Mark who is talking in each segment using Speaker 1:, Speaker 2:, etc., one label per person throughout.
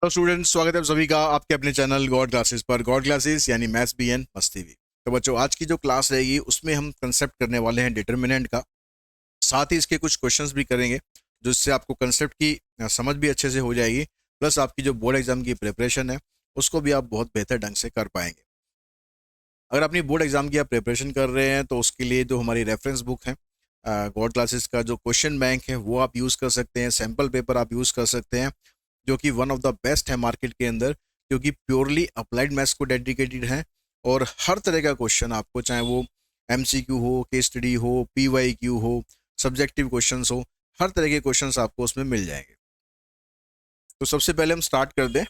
Speaker 1: तो स्टूडेंट्स, स्वागत है आप सभी का आपके अपने चैनल गॉड क्लासेस पर। गॉड क्लासेस यानी मैथ्स बी एन मस्ती भी। तो बच्चों, आज की जो क्लास रहेगी उसमें हम कंसेप्ट करने वाले हैं डिटर्मिनेंट का। साथ ही इसके कुछ क्वेश्चंस भी करेंगे जिससे आपको कंसेप्ट की समझ भी अच्छे से हो जाएगी। प्लस आपकी जो बोर्ड एग्जाम की प्रिपरेशन है उसको भी आप बहुत बेहतर ढंग से कर पाएंगे। अगर अपनी बोर्ड एग्जाम की आप प्रिपरेशन कर रहे हैं तो उसके लिए जो हमारी रेफरेंस बुक है गॉड क्लासेस का जो क्वेश्चन बैंक है वो आप यूज़ कर सकते हैं। सैम्पल पेपर आप यूज़ कर सकते हैं जो कि वन ऑफ द बेस्ट है मार्केट के अंदर, क्योंकि प्योरली अप्लाइड मैथ्स को डेडिकेटेड है। और हर तरह का क्वेश्चन आपको, चाहे वो एमसीक्यू हो, केस स्टडी हो, पीवाईक्यू हो, सब्जेक्टिव क्वेश्चंस हो, हर तरह के क्वेश्चंस आपको उसमें मिल जाएंगे। तो सबसे पहले हम स्टार्ट कर दें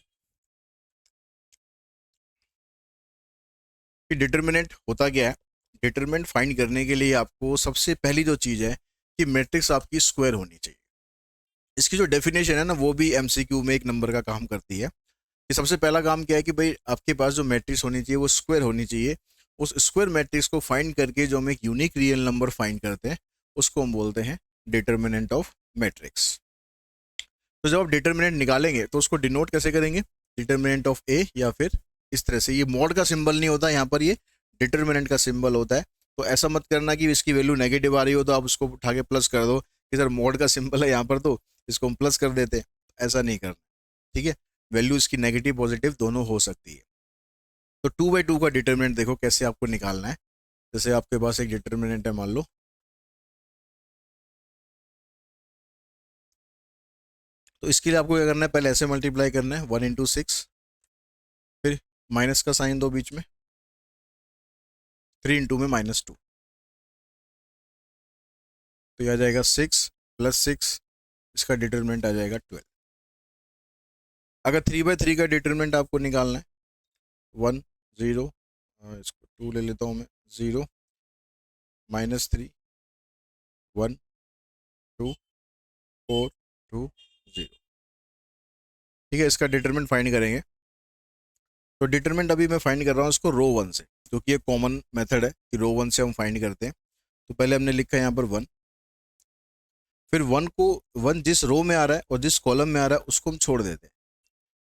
Speaker 1: कि डिटर्मिनेंट होता क्या है। डिटर्मिनेंट फाइंड करने के लिए आपको सबसे पहली जो चीज़ है कि मैट्रिक्स आपकी स्क्वायर होनी चाहिए। इसकी जो डेफिनेशन है ना वो भी एमसीक्यू में एक नंबर का काम करती है कि सबसे पहला काम क्या है कि भाई आपके पास जो मैट्रिक्स होनी चाहिए वो स्क्वायर होनी चाहिए। उस स्क्वायर मैट्रिक्स को फाइंड करके जो हम एक यूनिक रियल नंबर फाइंड करते हैं उसको हम बोलते हैं डिटर्मिनेंट ऑफ मैट्रिक्स। तो जब आप डिटर्मिनेंट निकालेंगे तो उसको डिनोट कैसे करेंगे? डिटर्मिनेंट ऑफ ए, या फिर इस तरह से। ये मॉड का सिंबल नहीं होता यहाँ पर, ये डिटर्मिनेंट का सिंबल होता है। तो ऐसा मत करना कि इसकी वैल्यू नेगेटिव आ रही हो तो आप उसको उठा के प्लस कर दो कि सर मॉड का सिंबल है यहाँ पर तो इसको हम प्लस कर देते हैं। ऐसा नहीं करना, ठीक है। वैल्यू इसकी नेगेटिव पॉजिटिव दोनों हो सकती है। तो 2/2 का डिटर्मिनेंट देखो कैसे आपको निकालना है। जैसे आपके पास एक डिटर्मिनेंट है, मान लो, तो इसके लिए आपको क्या करना है, पहले ऐसे मल्टीप्लाई करना है 1 × 6, फिर माइनस का साइन दो बीच में, 3 × में -2, तो ये आ जाएगा 6 + 6, इसका डिटर्मिनेंट आ जाएगा 12। अगर 3/3 का डिटर्मिनेंट आपको निकालना है 1 0, इसको 2 ले लेता हूँ मैं, 0 -3 1 2 4 2 0, ठीक है। इसका डिटरमिनेंट फाइंड करेंगे। तो डिटरमिनेंट अभी मैं फाइंड कर रहा हूँ इसको रो 1 से, क्योंकि ये कॉमन मेथड है कि रो 1 से हम फाइंड करते हैं। तो पहले हमने लिखा है यहाँ पर 1, फिर 1 को, 1 जिस रो में आ रहा है और जिस कॉलम में आ रहा है उसको हम छोड़ देते हैं।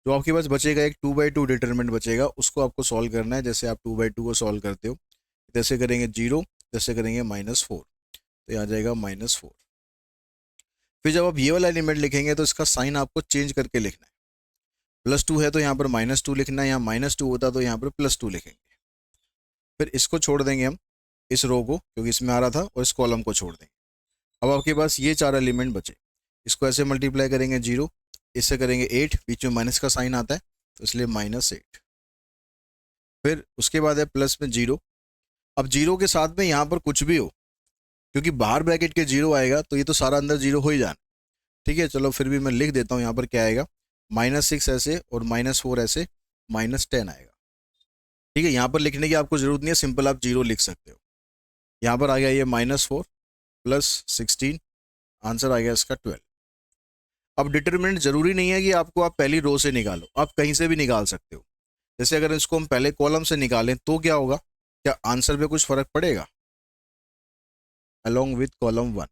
Speaker 1: जो आपके पास बचेगा एक 2/2 डिटरमिनेंट बचेगा, उसको आपको सॉल्व करना है। जैसे आप 2/2 को सॉल्व करते हो, जैसे करेंगे 0, जैसे करेंगे -4, तो ये आ जाएगा -4। फिर जब आप ये वाला एलिमेंट लिखेंगे तो इसका साइन आपको चेंज करके लिखना है। +2 है तो यहाँ पर -2 लिखना है, यहाँ -2 होता तो यहाँ पर +2 लिखेंगे। फिर इसको छोड़ देंगे हम, इस रो को, क्योंकि इसमें आ रहा था, और इस कॉलम को छोड़ देंगे। अब आपके पास ये 4 एलिमेंट बचे। इसको ऐसे मल्टीप्लाई करेंगे 0, इससे करेंगे 8, बीच में माइनस का साइन आता है तो इसलिए -8। फिर उसके बाद है प्लस में 0। अब 0 के साथ में यहाँ पर कुछ भी हो, क्योंकि बाहर ब्रैकेट के 0 आएगा तो ये तो सारा अंदर 0 हो ही जाना, ठीक है। चलो फिर भी मैं लिख देता हूँ यहाँ पर क्या आएगा, -6 ऐसे और -4 ऐसे, -10 आएगा, ठीक है। यहाँ पर लिखने की आपको जरूरत नहीं है, सिंपल आप 0 लिख सकते हो। यहाँ पर आ गया ये -4 + 16, आंसर आ गया इसका 12। अब डिटरमिनेंट जरूरी नहीं है कि आपको आप पहली रो से निकालो, आप कहीं से भी निकाल सकते हो। जैसे अगर इसको हम पहले कॉलम से निकालें तो क्या होगा, क्या आंसर पे कुछ फर्क पड़ेगा? अलोंग विथ कॉलम 1,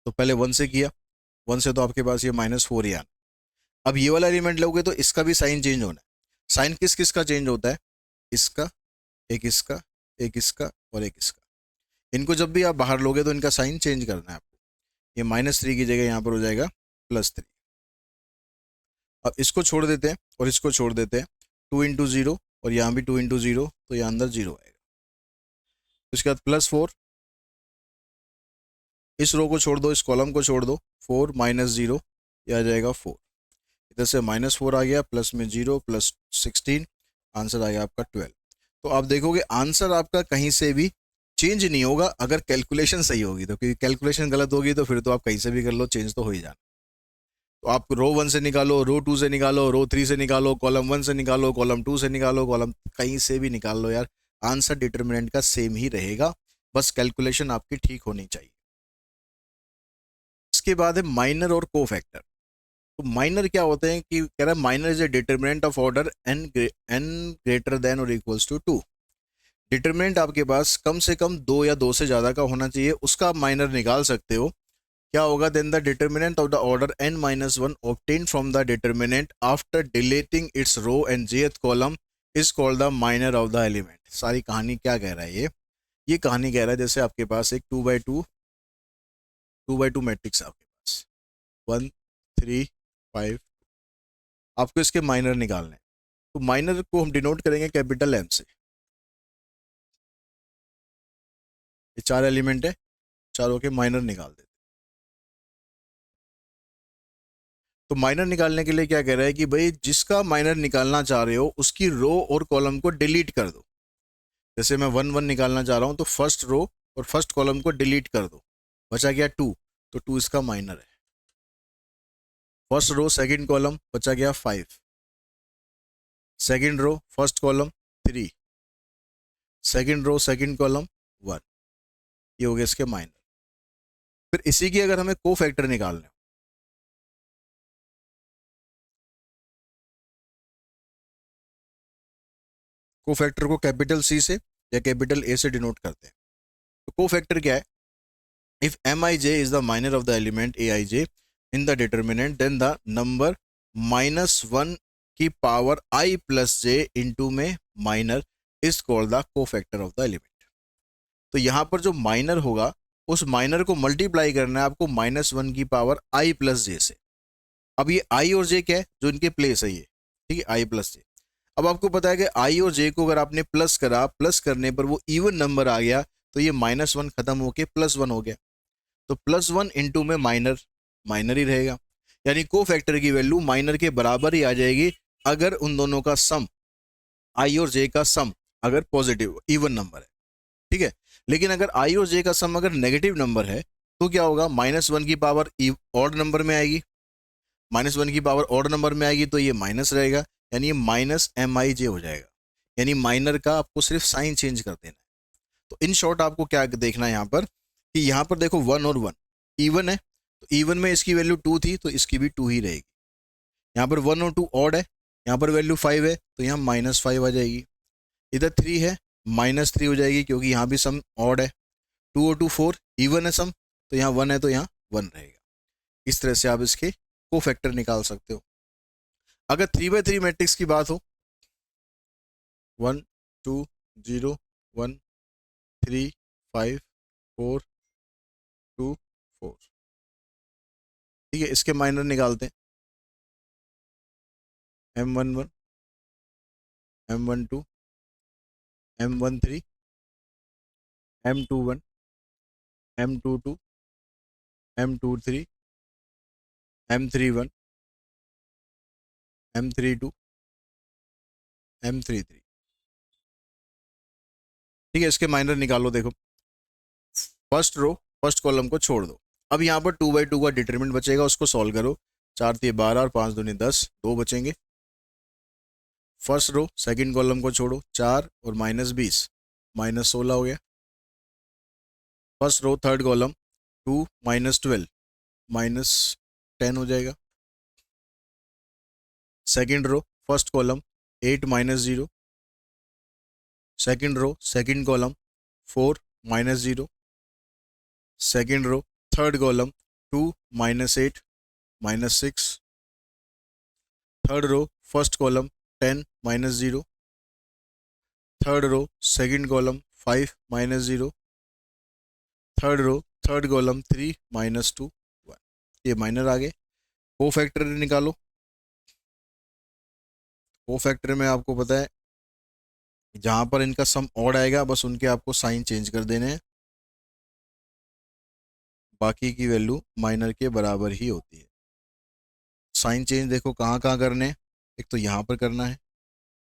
Speaker 1: तो पहले 1 से किया, 1 से तो आपके पास ये -4 ही आना। अब ये वाला एलिमेंट लोगे तो इसका भी साइन चेंज होना है। साइन किस किस का चेंज होता है? इसका, एक इसका, एक इसका और एक इसका। इनको जब भी आप बाहर लोगे तो इनका साइन चेंज करना है आपको। ये -3 की जगह यहाँ पर हो जाएगा +3। अब इसको छोड़ देते हैं और इसको छोड़ देते हैं, 2 × 0 और यहाँ भी 2 × 0, तो यहाँ अंदर 0 आएगा। उसके बाद +4, इस रो को छोड़ दो, इस कॉलम को छोड़ दो, 4 -0, यह आ जाएगा 4। इधर से -4 आ गया, प्लस में 0 + 16, आंसर आ गया आपका 12। तो आप देखोगे आंसर आपका कहीं से भी चेंज नहीं होगा अगर कैलकुलेशन सही होगी तो, क्योंकि कैलकुलेशन गलत होगी तो फिर तो आप कहीं से भी कर लो, चेंज तो हो ही जाना। तो आप रो 1 से निकालो, रो 2 से निकालो, रो 3 से निकालो, कॉलम 1 से निकालो, कॉलम 2 से निकालो, कॉलम कहीं से भी निकाल लो यार, आंसर डिटर्मिनेंट का सेम ही रहेगा, बस कैलकुलेशन आपकी ठीक होनी चाहिए। इसके बाद है माइनर और कोफैक्टर। तो माइनर क्या होते हैं कि कह रहा है minor is a determinant of order n greater than और इक्वल्स टू 2। डिटर्मिनेंट आपके पास कम से कम 2 या 2 से ज़्यादा का होना चाहिए, उसका आप माइनर निकाल सकते हो। क्या होगा, then the determinant of the order n minus one obtain from the determinant after deleting its row and jth column is called the minor of the element. सारी कहानी क्या कह रहा है ये कहानी कह रहा है जैसे आपके पास एक 2 by 2 मैट्रिक्स है आपके पास, 1 3 5, आपको इसके माइनर निकालने हैं। तो माइनर को हम डिनोट करेंगे कैपिटल M से। ये 4 एलिमेंट है, चारों के माइनर निकाल देते। तो माइनर निकालने के लिए क्या कह रहा है कि भाई जिसका माइनर निकालना चाह रहे हो उसकी रो और कॉलम को डिलीट कर दो। जैसे मैं 1 1 निकालना चाह रहा हूं तो फर्स्ट रो और फर्स्ट कॉलम को डिलीट कर दो, बचा गया 2, तो 2 इसका माइनर है। फर्स्ट रो सेकंड कॉलम बचा गया 5, second row first column 3, second row second column 1, ये हो गया इसके माइनर। फिर इसी की अगर हमें को फैक्टर निकालना है, को फैक्टर को कैपिटल C से या कैपिटल A से डिनोट करते हैं। तो को फैक्टर क्या है, if Mij is the minor of the element Aij in the determinant then the number -1 की power I plus j into में minor is called the cofactor of the element. तो यहां पर जो माइनर होगा उस माइनर को multiply करना है आपको -1 की पावर I प्लस j से। अब ये I और j क्या है, जो इनके प्लेस है ये, ठीक है, I प्लस j। अब आपको पता है कि I और j को अगर आपने प्लस करा, प्लस करने पर वो इवन नंबर आ गया, तो ये -1 खत्म होके +1 हो गया। तो +1 इंटू में माइनर, माइनर ही रहेगा, यानी को फैक्टर की वैल्यू माइनर के बराबर ही आ जाएगी अगर उन दोनों का सम, I और j का सम अगर पॉजिटिव इवन नंबर है, ठीक है। लेकिन अगर I और j का सम अगर नेगेटिव नंबर है तो क्या होगा, -1 की पावर ऑड नंबर में आएगी, -1 की पावर ऑड नंबर में आएगी तो ये माइनस रहेगा, यानी ये -Mij हो जाएगा। यानी माइनर का आपको सिर्फ साइन चेंज कर देना है। तो इन शॉर्ट आपको क्या देखना है यहाँ पर, कि यहाँ पर देखो 1 और 1 इवन है, तो इवन में इसकी वैल्यू 2 थी तो इसकी भी 2 ही रहेगी। यहाँ पर 1 और 2 ऑड है, यहाँ पर वैल्यू 5 है तो यहाँ -5 आ जाएगी। इधर 3 है, -3 हो जाएगी क्योंकि यहाँ भी सम ऑड है। 2 और 2 4 इवन है सम, तो यहाँ 1 है तो यहाँ 1 रहेगा। इस तरह से आप इसके को फैक्टर निकाल सकते हो। अगर 3 by 3 मैट्रिक्स की बात हो, 1 2 0 1 3 5 4 2 4, ठीक है, इसके माइनर निकालते हैं। M11 M12 M13 M21 M22 M23 M31 M32 M33, ठीक है, इसके माइनर निकालो। देखो फर्स्ट रो फर्स्ट कॉलम को छोड़ दो। अब यहाँ पर 2 by 2 का डिटरमिनेंट बचेगा, उसको सॉल्व करो। 4 3 12 और 5 दूनी 10, 2 बचेंगे। फर्स्ट रो सेकंड कॉलम को छोड़ो, 4 और -20 -16 हो गया। फर्स्ट रो थर्ड कॉलम 2 -12 -10 हो जाएगा। Second row first column 8 -0, second row second column 4 -0, second row third column 2 -8 -6, third row first column 10 -0, third row second column 5 -0, third row third column 3 -2 1। ये minor आ गए। को फैक्टर निकालो। को फैक्टर में आपको पता है जहां पर इनका सम ऑड आएगा बस उनके आपको साइन चेंज कर देने हैं, बाकी की वैल्यू माइनर के बराबर ही होती है। साइन चेंज देखो कहाँ कहाँ करने हैं, एक तो यहाँ पर करना है,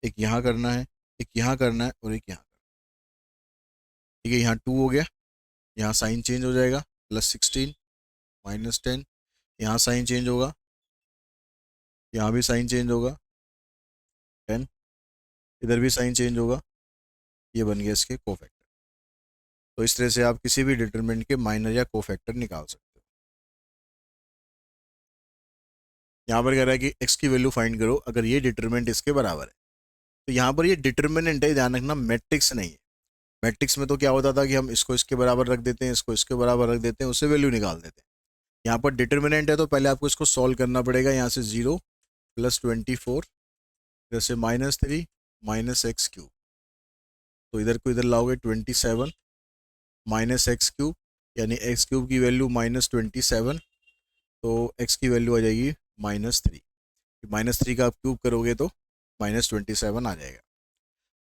Speaker 1: एक यहाँ करना है, एक यहाँ करना है और एक यहाँ करना है। ठीक है, यहाँ 2 हो गया, यहाँ साइन चेंज हो जाएगा, +16 -10, यहाँ साइन चेंज होगा, यहाँ भी साइन चेंज होगा 10, इधर भी साइन चेंज होगा। ये बन गया इसके कोफैक्टर। तो इस तरह से आप किसी भी डिटरमिनेंट के माइनर या कोफैक्टर निकाल सकते हो। यहाँ पर कह रहा है कि x की वैल्यू फाइंड करो अगर ये डिटरमिनेंट इसके बराबर है। तो यहाँ पर ये डिटरमिनेंट है, ध्यान रखना, मैट्रिक्स नहीं है। मैट्रिक्स में तो क्या होता था कि हम इसको इसके बराबर रख देते हैं, इसको इसके बराबर रख देते हैं, उससे वैल्यू निकाल देते हैं। यहाँ पर डिटर्मिनेंट है तो पहले आपको इसको सॉल्व करना पड़ेगा। यहाँ से 0 + 24 जैसे -3 -x³ तो इधर को इधर लाओगे 27 -x³ यानी x³ की वैल्यू -27 तो x की वैल्यू आ जाएगी -3। -3 का आप क्यूब करोगे तो -27 आ जाएगा।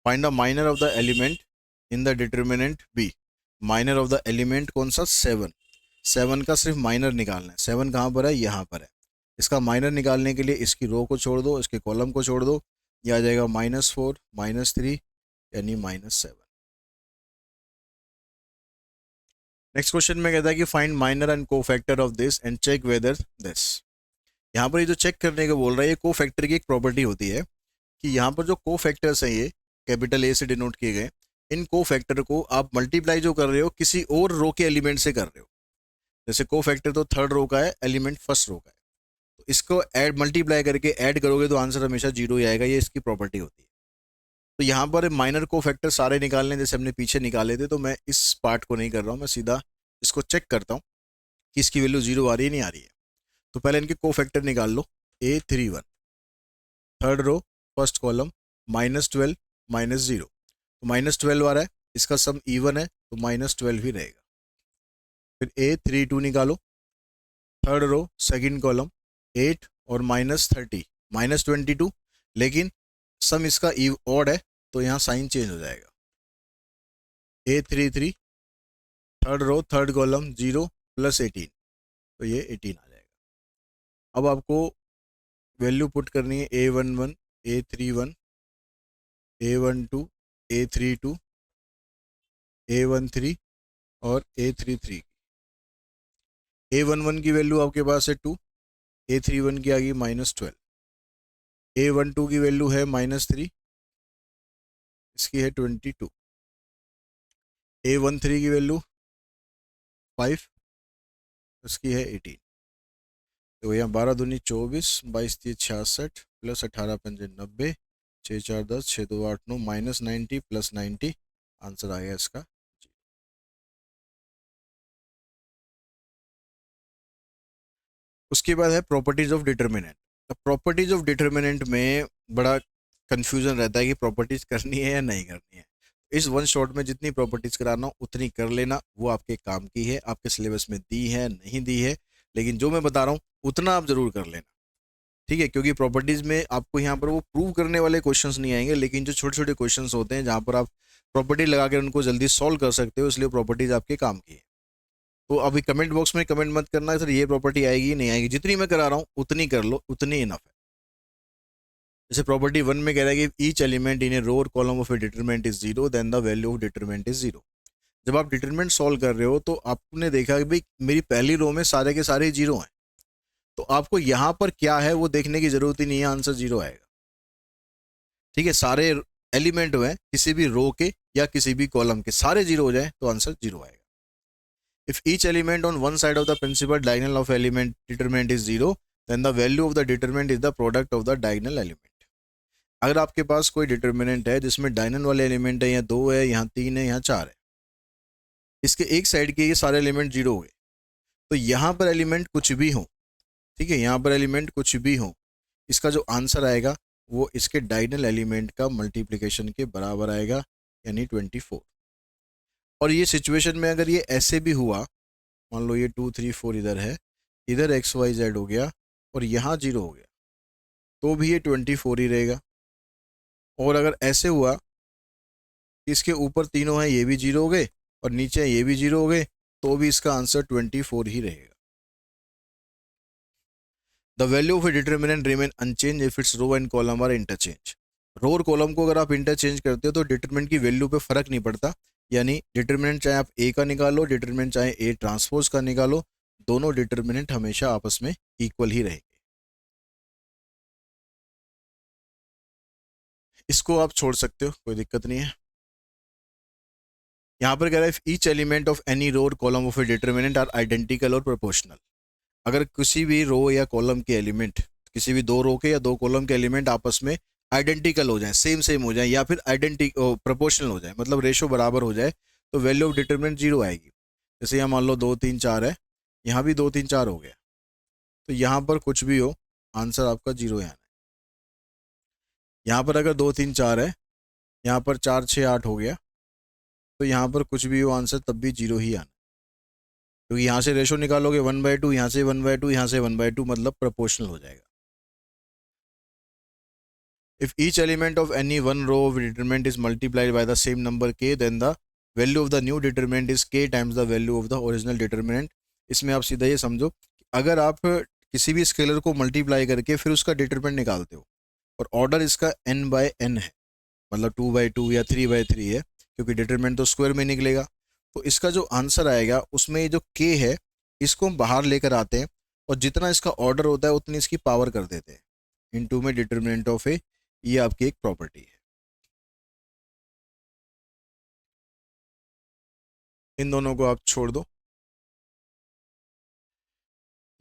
Speaker 1: Find the minor of the element in the determinant B. Minor of the element कौन सा? 7 का सिर्फ माइनर निकालना है। 7 कहाँ पर है? यहाँ पर है। इसका माइनर निकालने के लिए इसकी रो को छोड़ दो, इसके कॉलम को छोड़ दो, यह आ जाएगा -4 -3 यानी -7। नेक्स्ट क्वेश्चन में कहता है कि find minor and cofactor of this and check whether this. यहाँ पर ये जो चेक करने को बोल रहा है ये कोफैक्टर की एक प्रॉपर्टी होती है कि यहाँ पर जो कोफैक्टर्स हैं ये कैपिटल ए से डिनोट किए गए, इन कोफैक्टर को आप मल्टीप्लाई जो कर रहे हो किसी और रो के एलिमेंट से कर रहे हो। जैसे कोफैक्टर तो थर्ड रो का है, एलिमेंट फर्स्ट रो का है, तो इसको ऐड मल्टीप्लाई करके ऐड करोगे तो आंसर हमेशा 0 ही आएगा। ये इसकी प्रॉपर्टी होती है। तो यहाँ पर माइनर कोफैक्टर सारे निकालने जैसे हमने पीछे निकाले थे, तो मैं इस पार्ट को नहीं कर रहा हूँ, मैं सीधा इसको चेक करता हूँ कि इसकी वैल्यू 0 आ रही है नहीं आ रही है। तो पहले इनके कोफैक्टर निकाल लो। A31 third row first column -12 -0 तो -12 आ रहा है, इसका सम इवन है तो -12 ही रहेगा। फिर A32 निकालो, थर्ड रो सेकंड कॉलम 8 और -30 -22, लेकिन सम इसका ऑड है तो यहाँ साइन चेंज हो जाएगा। A33 third row third column 0 + 18 तो ये 18 आ जाएगा। अब आपको वैल्यू पुट करनी है A11 A31 A12 A32 A13 और A33। A11 की वैल्यू आपके पास है 2, A31 की आ गई -12, A12 की वैल्यू है -3, इसकी है 22, A13 की वैल्यू 5, इसकी है 18। तो यहाँ 12 दूनी 24, 22 3 66 + 18 पंजे 90, 6 4 10, 6 2 8 9 -90 + 90 आंसर आएगा इसका। उसके बाद है प्रॉपर्टीज ऑफ डिटर्मिनेंट। अब प्रॉपर्टीज ऑफ डिटर्मिनेंट में बड़ा कंफ्यूजन रहता है कि प्रॉपर्टीज करनी है या नहीं करनी है। इस वन शॉट में जितनी प्रॉपर्टीज कराना हो उतनी कर लेना, वो आपके काम की है, आपके सिलेबस में दी है नहीं दी है, लेकिन जो मैं बता रहा हूँ उतना आप जरूर कर लेना, ठीक है। क्योंकि प्रॉपर्टीज में आपको यहाँ पर वो प्रूव करने वाले क्वेश्चंस नहीं आएंगे, लेकिन जो छोटे छोटे क्वेश्चंस होते हैं जहाँ पर आप प्रॉपर्टी लगा कर उनको जल्दी सॉल्व कर सकते हो, इसलिए प्रॉपर्टीज आपके काम की है। तो अभी कमेंट बॉक्स में कमेंट मत करना सर ये प्रॉपर्टी आएगी नहीं आएगी, जितनी मैं करा रहा हूँ उतनी कर लो, उतनी इनफ है। जैसे प्रॉपर्टी 1 में कह रहा है कि each element in a row और column of a determinant is 0 then the value of determinant is 0। जब आप डिटरमिनेंट सॉल्व कर रहे हो तो आपने देखा कि भाई मेरी पहली रो में सारे के सारे 0 हैं, तो आपको यहाँ पर क्या है वो देखने की जरूरत ही नहीं है, आंसर 0 आएगा, ठीक है। सारे एलिमेंट हुए किसी भी रो के या किसी भी कॉलम के सारे 0 हो जाए तो आंसर 0 आएगा। If each element on one side of the principal diagonal of element determinant is 0, then the value of the determinant is the product of the diagonal element। अगर आपके पास कोई डिटर्मिनेंट है जिसमें डायगोनल वाले एलिमेंट है, यहाँ 2 है, यहाँ 3 है, यहाँ 4 है, इसके एक साइड के ये सारे एलिमेंट 0 हो गए, तो यहाँ पर एलिमेंट कुछ भी हो, ठीक है, यहाँ पर एलिमेंट कुछ भी हो, इसका जो आंसर आएगा वो इसके डायगोनल एलिमेंट का मल्टीप्लिकेशन के बराबर आएगा, यानी 24। और ये सिचुएशन में अगर ये ऐसे भी हुआ, मान लो ये 2 3 4 इधर है, इधर XYZ हो गया और यहाँ 0 हो गया, तो भी ये 24 ही रहेगा। और अगर ऐसे हुआ कि इसके ऊपर तीनों हैं, ये भी 0 हो गए और नीचे ये भी 0 हो गए, तो भी इसका आंसर 24 ही रहेगा। The value of a determinant remain unchange if its row and column are interchange. Row और कॉलम को अगर आप इंटरचेंज करते हो तो डिटर्मिनेंट की वैल्यू पे फर्क नहीं पड़ता, यानी डिटर्मिनेंट चाहे आप ए का निकालो, डिटर्मिनेंट चाहे ए ट्रांसपोज का निकालो, दोनों डिटर्मिनेंट हमेशा आपस में इक्वल ही रहेंगे। इसको आप छोड़ सकते हो, कोई दिक्कत नहीं है। यहाँ पर कह रहा है each element of any row और column of a determinant are identical और प्रोपोर्शनल। अगर किसी भी रो या कॉलम के एलिमेंट, किसी भी दो रो के या दो कॉलम के एलिमेंट आपस में आइडेंटिकल हो जाए, सेम हो जाए, या फिर प्रोपोर्शनल हो जाए, मतलब रेशो बराबर हो जाए, तो वैल्यू ऑफ डिटर्मिनेंट 0 आएगी। जैसे यहाँ मान लो 2 3 4 है, यहाँ भी 2 3 4 हो गया, तो यहाँ पर कुछ भी हो आंसर आपका 0 ही आना है। यहाँ पर अगर 2 3 4 है, यहाँ पर 4 6 8 हो गया, तो यहाँ पर कुछ भी हो आंसर तब भी 0 ही आना, क्योंकि यहाँ से रेशो निकालोगे 1/2, यहाँ से 1/2, यहाँ से 1/2, मतलब प्रोपोर्शनल हो जाएगा। If each element of any one row of determinant is multiplied by the same number k, then the value of the new determinant is k times the value of the original determinant. इसमें आप सीधा ये समझो, अगर आप किसी भी scalar को मल्टीप्लाई करके फिर उसका डिटरमिनेंट निकालते हो और ऑर्डर इसका n/n है, मतलब 2/2 या 3/3 है, क्योंकि डिटरमिनेंट तो स्क्वायर में निकलेगा, तो इसका जो आंसर आएगा उसमें ये जो k है इसको हम बाहर लेकर आते हैं और जितना इसका ऑर्डर होता है उतनी इसकी पावर कर देते हैं इनटू में डिटरमिनेंट ऑफ ए। ये आपकी एक प्रॉपर्टी है। इन दोनों को आप छोड़ दो।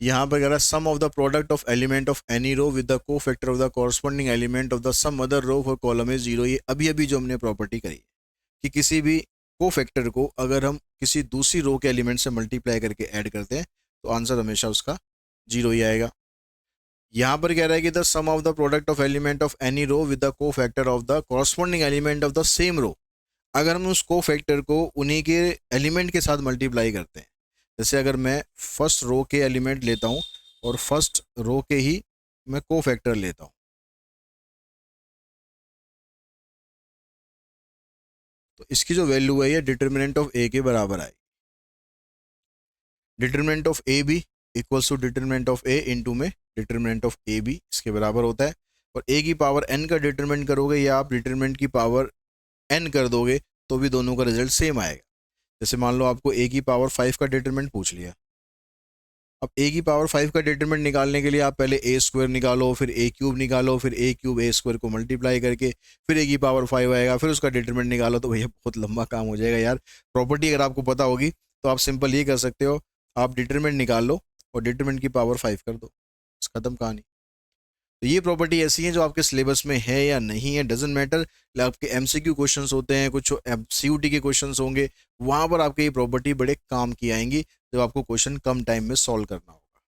Speaker 1: यहाँ पर कह रहा है sum of the product of element of any row with the cofactor of the corresponding element of the sum other row for column is 0। ये अभी अभी जो हमने प्रॉपर्टी करी कि किसी भी कोफैक्टर को अगर हम किसी दूसरी रो के एलिमेंट से मल्टीप्लाई करके ऐड करते हैं तो आंसर हमेशा उसका 0 ही आएगा। यहाँ पर कह रहा है कि the sum of the product of element of any row with the cofactor of the corresponding element of the same row, अगर हम उस कोफैक्टर को उन्हीं के एलिमेंट के साथ मल्टीप्लाई करते हैं, जैसे अगर मैं फर्स्ट रो के एलिमेंट लेता हूँ और फर्स्ट रो के ही मैं कोफैक्टर लेता हूँ, तो इसकी जो वैल्यू है ये डिटरमिनेंट ऑफ ए के बराबर आएगी। Determinant of A B equals to determinant of A into में डिटरमिनेंट ऑफ ए बी, इसके बराबर होता है। और ए की पावर एन का डिटरमिनेंट करोगे या आप डिटरमिनेंट की पावर एन कर दोगे तो भी दोनों का रिजल्ट सेम आएगा। जैसे मान लो आपको ए की पावर 5 का डिटरमिनेंट पूछ लिया, अब ए की पावर 5 का डिटरमिनेंट निकालने के लिए आप पहले ए स्क्वायर निकालो, फिर ए क्यूब निकालो, फिर ए क्यूब ए स्क्वायर को मल्टीप्लाई करके फिर ए की पावर 5 आएगा, फिर उसका डिटरमिनेंट निकालो, तो भैया बहुत लंबा काम हो जाएगा यार। प्रॉपर्टी अगर आपको पता होगी तो आप सिंपल ये कर सकते हो, आप डिटरमिनेंट निकाल लो और डिटरमिनेंट की पावर 5 कर दो, बस खत्म कहानी। तो ये प्रॉपर्टी ऐसी है जो आपके सिलेबस में है या नहीं है डजेंट मैटर। आपके एमसीक्यू क्वेश्चंस होते हैं, कुछ सीयूटी के क्वेश्चंस होंगे, वहां पर आपके ये प्रॉपर्टी बड़े काम की आएंगी जब आपको क्वेश्चन कम टाइम में सॉल्व करना होगा।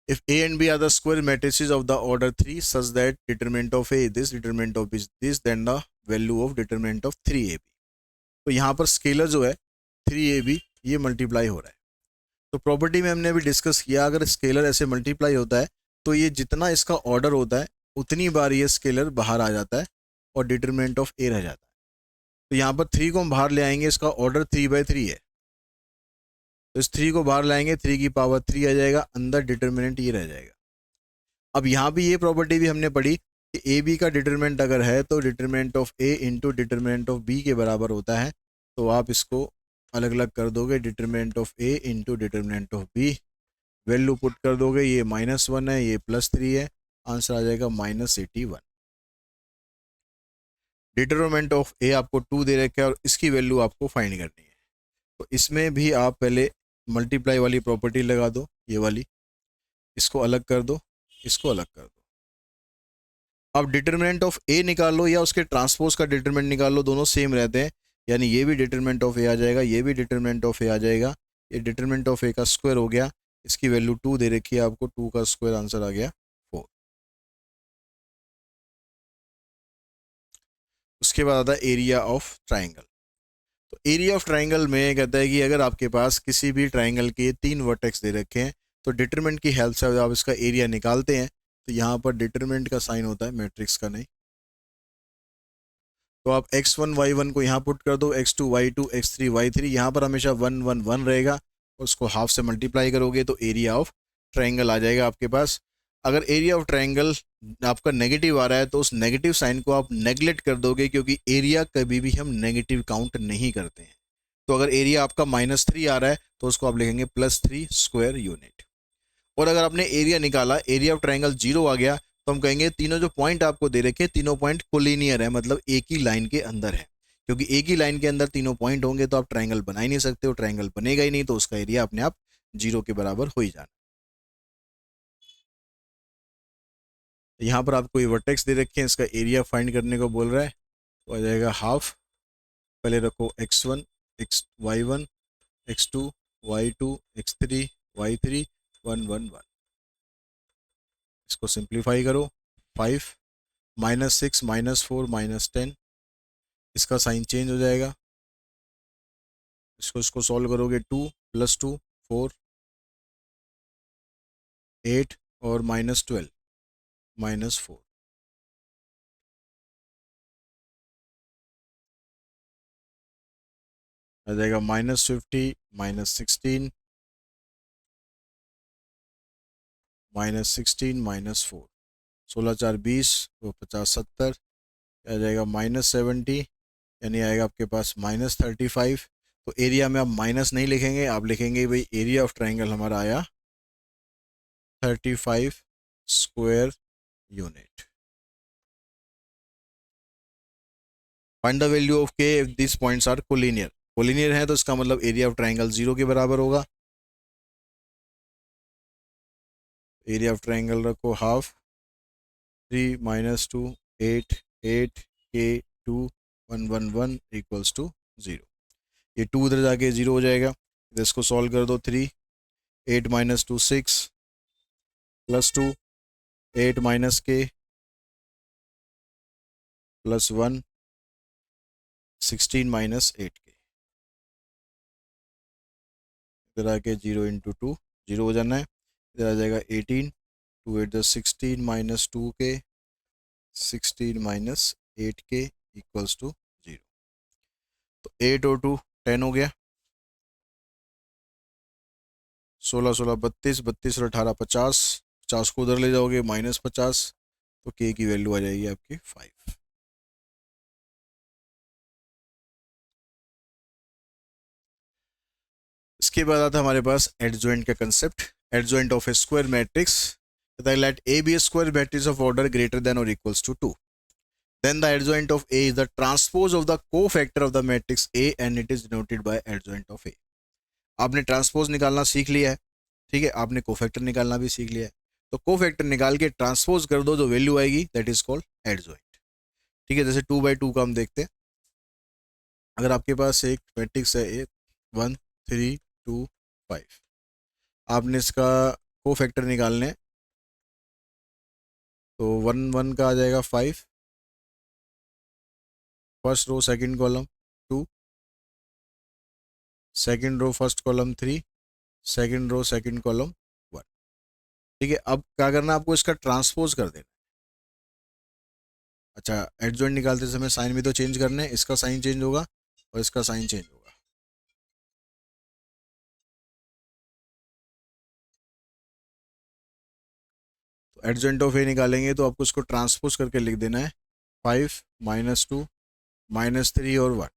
Speaker 1: If A and B are the square matrices of the order 3 such that determinant of A is this, determinant of B is this, then the value of determinant of 3AB। तो यहाँ पर scalar जो है 3AB ये multiply हो रहा है, तो प्रॉपर्टी में हमने अभी डिस्कस किया अगर स्केलर ऐसे मल्टीप्लाई होता है तो ये जितना इसका ऑर्डर होता है उतनी बार ये स्केलर बाहर आ जाता है और डिटरमिनेंट ऑफ ए रह जाता है। तो यहाँ पर 3 को हम बाहर ले आएंगे, इसका ऑर्डर 3/3 है, तो इस 3 को बाहर लाएंगे, 3 की पावर 3 आ जाएगा, अंदर डिटरमिनेंट ये रह जाएगा। अब यहाँ भी ये प्रॉपर्टी भी हमने पढ़ी कि ए बी का डिटरमिनेंट अगर है तो determinant of A into determinant of B के बराबर होता है, तो आप इसको अलग अलग कर दोगे, determinant of A into determinant of B, value put कर दोगे, ये -1 है, ये +3 है, आंसर आ जाएगा -81। डिटरमिनेंट ऑफ ए आपको 2 दे रखा है और इसकी वैल्यू आपको फाइंड करनी है, तो इसमें भी आप पहले मल्टीप्लाई वाली प्रॉपर्टी लगा दो, ये वाली, इसको अलग कर दो, इसको अलग कर दो। अब डिटरमिनेंट ऑफ ए निकाल लो या उसके ट्रांसपोज का डिटरमिनेंट निकाल लो, दोनों सेम रहते हैं, यानी ये भी डिटरमिनेंट ऑफ ए आ जाएगा, ये भी डिटरमिनेंट ऑफ ए आ जाएगा, ये डिटरमिनेंट ऑफ ए का स्क्वायर हो गया, इसकी वैल्यू 2 दे रखी है आपको, 2 का स्क्वायर आंसर आ गया 4। उसके बाद आता है एरिया ऑफ ट्राइंगल। तो एरिया ऑफ ट्राइंगल में कहता है कि अगर आपके पास किसी भी ट्राइंगल के 3 वर्टेक्स दे रखे हैं तो डिटरमिनेंट की हेल्प से आप इसका एरिया निकालते हैं, तो यहाँ पर डिटरमिनेंट का साइन होता है, मैट्रिक्स का नहीं। तो आप x1 y1 को यहाँ पुट कर दो, x2 y2 x3 y3, यहाँ पर हमेशा 1 1 1 रहेगा और उसको हाफ से मल्टीप्लाई करोगे तो एरिया ऑफ ट्राइंगल आ जाएगा आपके पास। अगर एरिया ऑफ ट्राइंगल आपका नेगेटिव आ रहा है तो उस नेगेटिव साइन को आप नेगलेक्ट कर दोगे, क्योंकि एरिया कभी भी हम नेगेटिव काउंट नहीं करते हैं। तो अगर एरिया आपका -3 आ रहा है तो उसको आप लिखेंगे +3 स्क्वायर यूनिट। और अगर आपने एरिया निकाला, एरिया ऑफ ट्राइंगल 0 आ गया, तो हम कहेंगे तीनों जो पॉइंट आपको दे रखे तीनों पॉइंट कोलिनियर है, मतलब एक ही लाइन के अंदर है, क्योंकि एक ही लाइन के अंदर तीनों पॉइंट होंगे तो आप ट्राइंगल बना ही नहीं सकते हो, ट्राइंगल बनेगा ही नहीं, तो उसका एरिया अपने आप 0 के बराबर हो ही जाना। यहाँ पर आपको ये वर्टेक्स दे रखे हैं, इसका एरिया फाइंड करने को बोल रहा है, तो आ जाएगा हाफ, पहले रखो x1 y1 x2 y2 x3 y3 1 1 1। इसको सिंप्लीफाई करो, 5 -6 -4 -10, इसका साइन चेंज हो जाएगा। इसको सॉल्व करोगे 2 + 2 4 8 और -12 -4, आ जाएगा -50 -16 -16 -4, 16 4 20 तो 50 70, आ जाएगा -70, यानी आएगा आपके पास -35। तो एरिया में आप माइनस नहीं लिखेंगे, आप लिखेंगे भाई एरिया ऑफ ट्राइंगल हमारा आया 35 square unit. Find the value of k if this points are collinear. Collinear है तो इसका मतलब एरिया ऑफ ट्राइंगल 0 के बराबर होगा। एरिया ऑफ ट्राइंगल रखो हाफ, 3 -2 8 8 के 2 1 1 1 इक्वल्स टू 0। ये 2 उधर जाके 0 हो जाएगा, तो इसको सॉल्व कर दो। 3 8 -2 6 +2 8 के +1 16 -8 के, इधर आके 0 × 2 0 हो जाना है। इधर आ जाएगा 18 2 8 16 -2 के 16 -8 के इक्वल्स टू 0। तो 8 और 2 10 हो गया, 16 16 32 32 और 18 50, 50 को उधर ले जाओगे -50, तो के की वैल्यू आ जाएगी आपकी 5। इसके बाद आता है हमारे पास एडजॉइंट का concept. Adjoint of a square matrix, let A be a square matrix of order greater than और equals to 2, then the adjoint of A is the transpose of the cofactor of the matrix A and it is denoted by adjoint of A। आपने transpose निकालना सीख लिया है, ठीक है, आपने cofactor निकालना भी सीख लिया है। तो कोफैक्टर निकाल के ट्रांसपोज कर दो, जो वैल्यू आएगी दैट इज कॉल्ड एडजॉइंट। ठीक है, जैसे 2/2 का हम देखते हैं। अगर आपके पास एक मैट्रिक्स है 1 3 2 5, आपने इसका कोफैक्टर निकालने, तो 1 1 का आ जाएगा 5, first row second column 2, second row first column 3, second row second column 1। ठीक है, अब क्या करना है आपको, इसका ट्रांसपोज कर देना। अच्छा, एडजॉइंट निकालते समय साइन भी तो चेंज करने, इसका साइन चेंज होगा और इसका साइन चेंज होगा। तो एडजॉइंट ऑफ ए निकालेंगे तो आपको इसको ट्रांसपोज करके लिख देना है 5 -2 -3 और 1।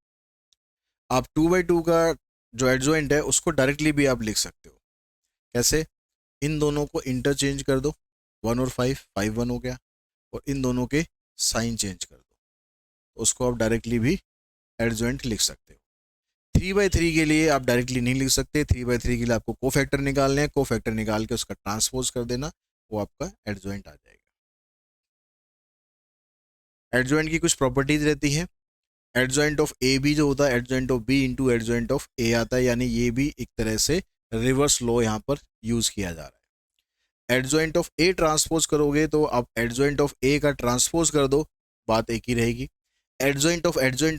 Speaker 1: आप 2/2 का जो एडजॉइंट है उसको डायरेक्टली भी आप लिख सकते हो। कैसे? इन दोनों को इंटरचेंज कर दो, 1 और 5 5 1 हो गया, और इन दोनों के साइन चेंज कर दो, उसको आप डायरेक्टली भी एडजॉइंट लिख सकते हो। 3/3 के लिए आप डायरेक्टली नहीं लिख सकते, 3/3 के लिए आपको कोफैक्टर निकालने हैं, कोफैक्टर निकाल के उसका ट्रांसपोज कर देना, वो आपका एडजॉइंट आ जाएगा। एडजॉइंट की कुछ प्रॉपर्टीज रहती हैं। एडजॉइंट ऑफ ए बी जो होता है, adjoint of B into adjoint of A आता है, यानी ये भी एक तरह से रिवर्स लॉ यहाँ पर यूज किया जा रहा है। एडजॉइंट ऑफ ए ट्रांसपोज करोगे तो आप एडजॉइंट ऑफ ए का ट्रांसपोज कर दो, बात एक ही रहेगी। एडजॉइंट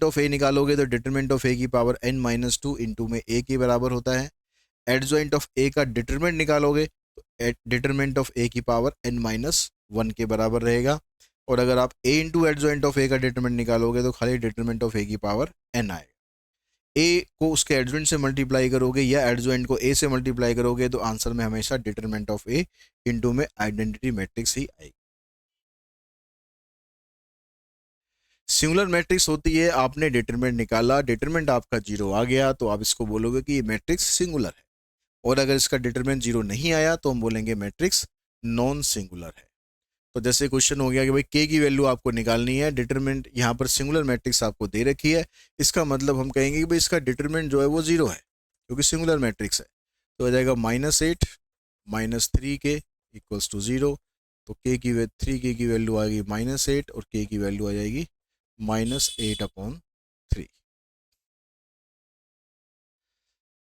Speaker 1: ऑफ ए निकालोगे तो डिटरमिनेंट ऑफ ए की पावर n-2 इंटू में ए के बराबर होता है। एडजॉइंट ऑफ ए का डिटरमिनेंट निकालोगे तो डिटरमिनेंट ऑफ ए की पावर n-1 के बराबर रहेगा। और अगर आप ए इंटू एडजॉइंट ऑफ ए का डिटरमिनेंट निकालोगे तो खाली डिटरमिनेंट ऑफ ए की पावर n आएगा। ए को उसके एडजॉइंट से मल्टीप्लाई करोगे या एडजॉइंट को ए से मल्टीप्लाई करोगे तो आंसर में हमेशा डिटरमिनेंट ऑफ ए इंटू में आइडेंटिटी मैट्रिक्स ही आएगी। सिंगुलर मैट्रिक्स होती है, आपने डिटरमिनेंट निकाला, डिटरमिनेंट आपका 0 आ गया तो आप इसको बोलोगे कि ये मैट्रिक्स सिंगुलर है। और अगर इसका डिटरमिनेंट 0 नहीं आया तो हम बोलेंगे मैट्रिक्स नॉन सिंगुलर है। तो जैसे क्वेश्चन हो गया कि भाई के की वैल्यू आपको निकालनी है, डिटरमिनेंट यहाँ पर सिंगुलर मैट्रिक्स आपको दे रखी है, इसका मतलब हम कहेंगे कि भाई इसका डिटरमिनेंट जो है वो 0 है क्योंकि सिंगुलर मैट्रिक्स है। तो आ जाएगा -8 -3 के इक्वल्स टू 0। तो के की 3 के की वैल्यू आएगी -8 और के की वैल्यू आ जाएगी -8/3।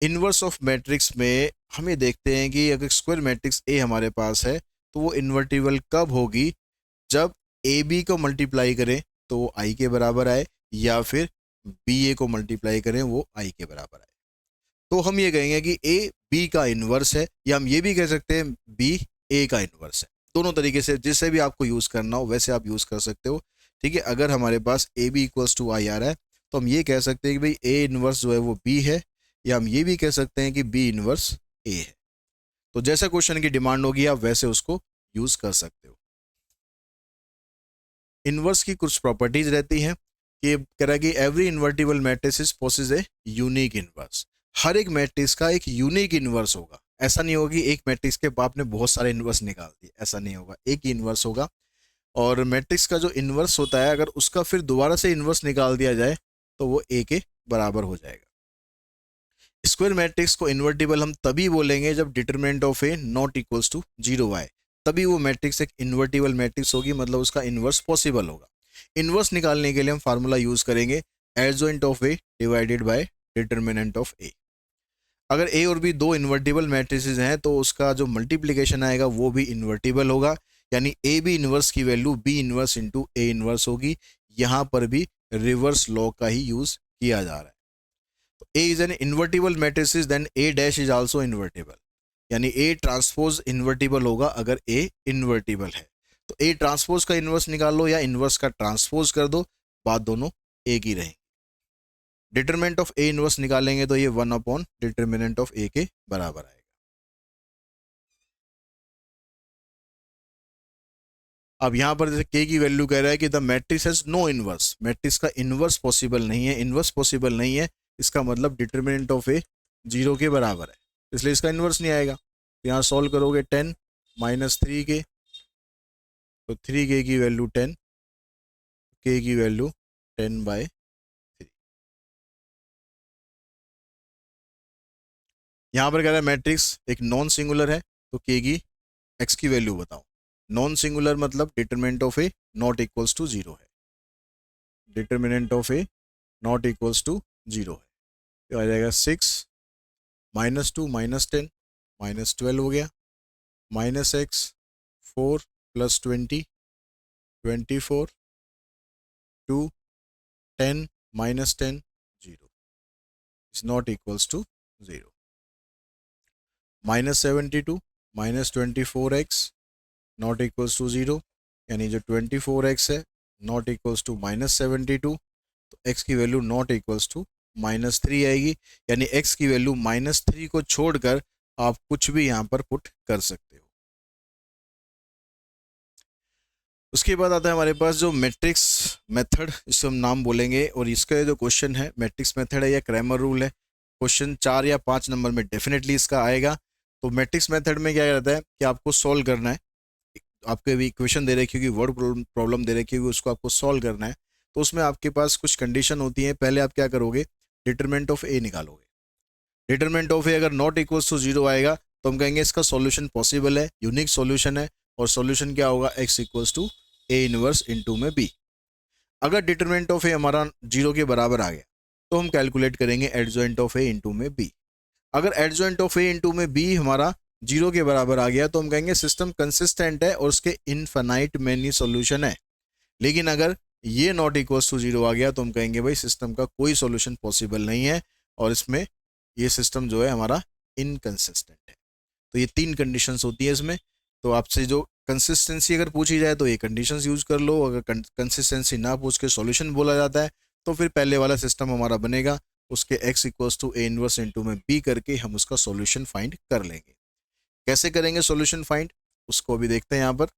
Speaker 1: इनवर्स ऑफ मैट्रिक्स में हम ये देखते हैं कि अगर स्क्वायर मैट्रिक्स ए हमारे पास है तो वो इन्वर्टिबल कब होगी, जब ए बी को मल्टीप्लाई करें तो वो आई के बराबर आए, या फिर बी ए को मल्टीप्लाई करें वो आई के बराबर आए। तो हम ये कहेंगे कि ए बी का इन्वर्स है, या हम ये भी कह सकते हैं बी ए का इन्वर्स है। दोनों तरीके से जिससे भी आपको यूज़ करना हो वैसे आप यूज़ कर सकते हो। ठीक है, अगर हमारे पास ए बी इक्वल्स टू आई आ रहा है तो हम ये कह सकते हैं कि भाई ए इन्वर्स जो है वो बी है, या हम ये भी कह सकते हैं कि बी इन्वर्स ए है। तो जैसा क्वेश्चन की डिमांड होगी आप वैसे उसको यूज़ कर सकते हो। इन्वर्स की कुछ प्रॉपर्टीज रहती हैं कि कह रहा है कि every invertible matrix possess a unique inverse. हर एक मैट्रिक्स का एक यूनिक इन्वर्स होगा। ऐसा नहीं होगा कि एक मैट्रिक्स के आपने बहुत सारे इन्वर्स निकाल दिए, ऐसा नहीं होगा, एक ही इन्वर्स होगा। और मैट्रिक्स का जो इन्वर्स होता है अगर उसका फिर दोबारा से इन्वर्स निकाल दिया जाए तो वो ए के बराबर हो जाएगा। स्क्वायर मैट्रिक्स को इन्वर्टिबल हम तभी बोलेंगे जब determinant of A not equals to 0 आए, तभी वो मैट्रिक्स एक इन्वर्टिबल मैट्रिक्स होगी, मतलब उसका इन्वर्स पॉसिबल होगा। इन्वर्स निकालने के लिए हम फार्मूला यूज करेंगे adjoint of A divided by determinant of A. अगर ए और बी दो इन्वर्टिबल मैट्रिसेस हैं तो उसका जो मल्टीप्लिकेशन आएगा वो भी इन्वर्टिबल होगा, यानी ए बी इन्वर्स की value B inverse into A inverse होगी। यहाँ पर भी रिवर्स लॉ का ही यूज किया जा रहा है। तो A is an invertible matrices then A dash is also invertible, यानी ए ट्रांसपोज इन्वर्टिबल होगा अगर ए इन्वर्टिबल है। तो ए ट्रांसपोज का इन्वर्स निकाल लो या इन्वर्स का ट्रांसपोज कर दो, बात दोनों एक ही रहेंगी। डिटरमिनेंट ऑफ ए इन्वर्स निकालेंगे तो ये 1 अपॉन डिटरमिनेंट ऑफ ए के बराबर आएगा। अब यहां पर जैसे के की वैल्यू कह रहा है कि the matrix has no inverse, matrix का इन्वर्स पॉसिबल नहीं है, इन्वर्स पॉसिबल नहीं है, इसका मतलब डिटरमिनेंट ऑफ ए 0 के बराबर है, इसलिए इसका इन्वर्स नहीं आएगा। तो यहाँ सॉल्व करोगे 10 माइनस 3 के, तो 3 के की वैल्यू 10, के की वैल्यू 10/3। यहाँ पर कह रहा है मैट्रिक्स एक नॉन सिंगुलर है, तो के की एक्स की वैल्यू बताओ। नॉन सिंगुलर मतलब determinant of A not equals to 0 है, determinant of A not equals to 0 है। तो आ जाएगा 6 -2 -10 -12 हो गया, minus x 4 + 20 24 2 10 -10 0 is not equals to 0। -72 -24x not equals to 0, यानी जो 24x है नॉट इक्वल्स टू -72, तो x की वैल्यू नॉट इक्वल्स टू -3 आएगी, यानी x की वैल्यू -3 को छोड़कर आप कुछ भी यहाँ पर पुट कर सकते हो। उसके बाद आता है हमारे पास जो मैट्रिक्स मेथड, इसको हम नाम बोलेंगे, और इसका जो क्वेश्चन है मैट्रिक्स मेथड है या क्रैमर रूल है, क्वेश्चन 4 या 5 नंबर में डेफिनेटली इसका आएगा। तो मैट्रिक्स मेथड में क्या रहता है कि आपको सॉल्व करना है, आपके भी इक्वेशन दे रखी होगी, वर्ड प्रॉब्लम दे रखी होगी, उसको आपको सॉल्व करना है। तो उसमें आपके पास कुछ कंडीशन होती है, पहले आप क्या करोगे, डिटरमिनेंट ऑफ ए निकालोगे। डिटरमिनेंट ऑफ ए अगर नॉट इक्वल्स टू 0 आएगा तो हम कहेंगे इसका सॉल्यूशन पॉसिबल है, यूनिक सॉल्यूशन है, और सॉल्यूशन क्या होगा, x equals to A inverse into में b। अगर डिटरमिनेंट ऑफ ए हमारा 0 के बराबर आ गया तो हम कैलकुलेट करेंगे एडजॉइंट ऑफ ए इंटू में b। अगर एडजॉइंट ऑफ ए इंटू में b हमारा 0 के बराबर आ गया तो हम कहेंगे सिस्टम कंसिस्टेंट है और उसके इनफाइनाइट मेनी सॉल्यूशन है। लेकिन अगर ये नॉट इक्वल्स टू 0 आ गया तो हम कहेंगे भाई सिस्टम का कोई सॉल्यूशन पॉसिबल नहीं है, और इसमें ये सिस्टम जो है हमारा इनकंसिस्टेंट है। तो ये 3 कंडीशंस होती है इसमें। तो आपसे जो कंसिस्टेंसी अगर पूछी जाए तो ये कंडीशंस यूज कर लो, अगर कंसिस्टेंसी ना पूछ के सॉल्यूशन बोला जाता है तो फिर पहले वाला सिस्टम हमारा बनेगा, उसके x equals to A inverse into में b करके हम उसका सॉल्यूशन फाइंड कर लेंगे। कैसे करेंगे सॉल्यूशन फाइंड, उसको अभी देखते हैं। यहाँ पर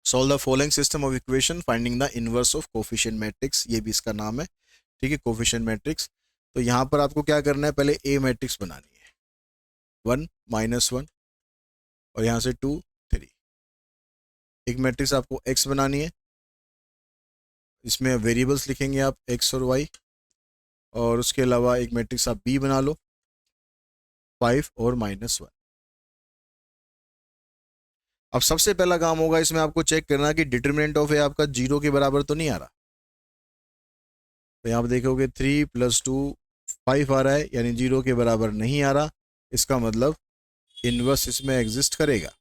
Speaker 1: solve the following system of equation finding the inverse of coefficient matrix, ये भी इसका नाम है, ठीक है, कोफिशिएंट मैट्रिक्स। तो यहाँ पर आपको क्या करना है, पहले ए मैट्रिक्स बनानी है, 1 -1 और यहाँ से 2 3। एक मैट्रिक्स आपको x बनानी है, इसमें वेरिएबल्स लिखेंगे आप x और y, और उसके अलावा एक मैट्रिक्स आप b बना लो 5 और -1। अब सबसे पहला काम होगा इसमें आपको चेक करना कि डिटरमिनेंट ऑफ ए आपका 0 के बराबर तो नहीं आ रहा। तो यहाँ पर देखोगे 3 + 2 5 आ रहा है यानी 0 के बराबर नहीं आ रहा, इसका मतलब इन्वर्स इसमें एग्जिस्ट करेगा,